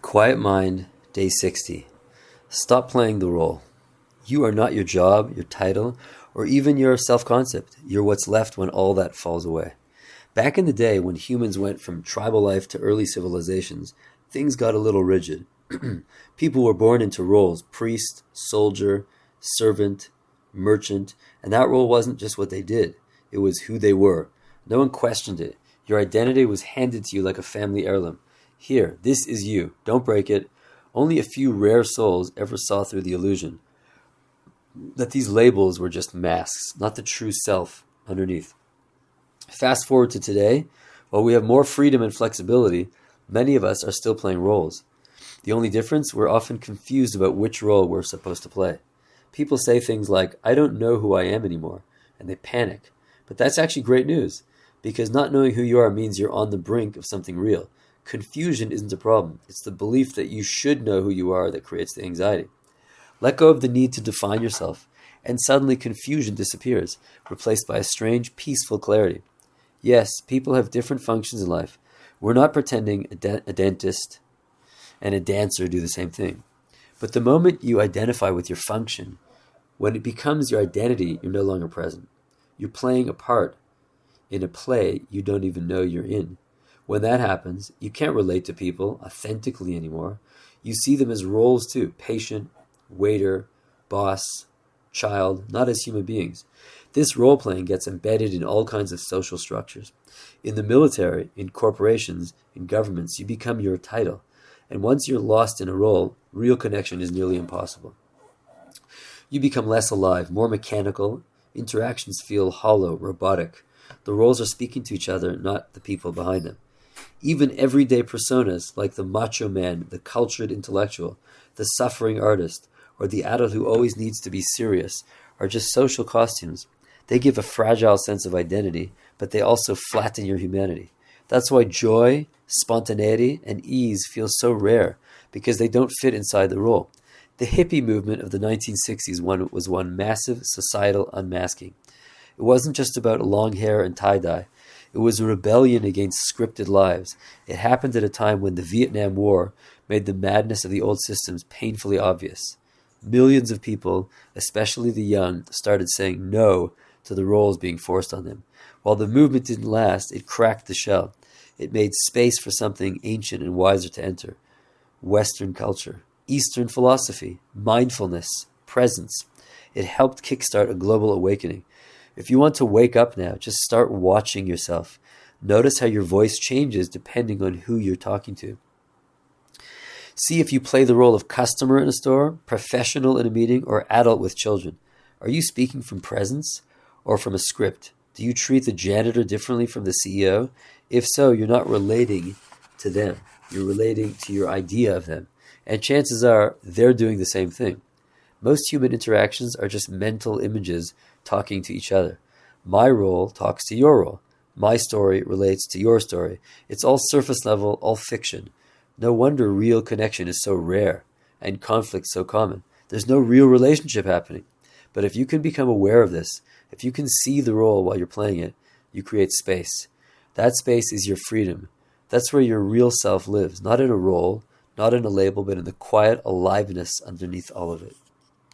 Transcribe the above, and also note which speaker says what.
Speaker 1: Quiet Mind, Day 60. Stop playing the role. You are not your job, your title, or even your self-concept. You're what's left when all that falls away. Back in the day when humans went from tribal life to early civilizations, things got a little rigid. People were born into roles: priest, soldier, servant, merchant, and that role wasn't just what they did, it was who they were. No one questioned it. Your identity was handed to you like a family heirloom. Here, this is you. Don't break it. Only a few rare souls ever saw through the illusion that these labels were just masks, not the true self underneath. Fast forward to today, while we have more freedom and flexibility, many of us are still playing roles. The only difference, we're often confused about which role we're supposed to play. People say things like, "I don't know who I am anymore," and they panic. But that's actually great news, because not knowing who you are means you're on the brink of something real. Confusion isn't a problem. It's the belief that you should know who you are that creates the anxiety. Let go of the need to define yourself, and suddenly confusion disappears, replaced by a strange, peaceful clarity. Yes, people have different functions in life. We're not pretending a dentist and a dancer do the same thing. But the moment you identify with your function, when it becomes your identity, you're no longer present. You're playing a part in a play you don't even know you're in. When that happens, you can't relate to people authentically anymore. You see them as roles too: patient, waiter, boss, child, not as human beings. This role-playing gets embedded in all kinds of social structures. In the military, in corporations, in governments, you become your title. And once you're lost in a role, real connection is nearly impossible. You become less alive, more mechanical. Interactions feel hollow, robotic. The roles are speaking to each other, not the people behind them. Even everyday personas like the macho man, the cultured intellectual, the suffering artist, or the adult who always needs to be serious are just social costumes. They give a fragile sense of identity, but they also flatten your humanity. That's why joy, spontaneity, and ease feel so rare, because they don't fit inside the role. The hippie movement of the 1960s was one massive societal unmasking. It wasn't just about long hair and tie-dye. It was a rebellion against scripted lives. It happened at a time when the Vietnam War made the madness of the old systems painfully obvious. Millions of people, especially the young, started saying no to the roles being forced on them. While the movement didn't last, it cracked the shell. It made space for something ancient and wiser to enter: Western culture, Eastern philosophy, mindfulness, presence. It helped kickstart a global awakening. If you want to wake up now, just start watching yourself. Notice how your voice changes depending on who you're talking to. See if you play the role of customer in a store, professional in a meeting, or adult with children. Are you speaking from presence or from a script? Do you treat the janitor differently from the CEO? If so, you're not relating to them. You're relating to your idea of them. And chances are they're doing the same thing. Most human interactions are just mental images talking to each other. My role talks to your role. My story relates to your story. It's all surface level, all fiction. No wonder real connection is so rare and conflict so common. There's no real relationship happening. But if you can become aware of this, if you can see the role while you're playing it, you create space. That space is your freedom. That's where your real self lives, not in a role, not in a label, but in the quiet aliveness underneath all of it.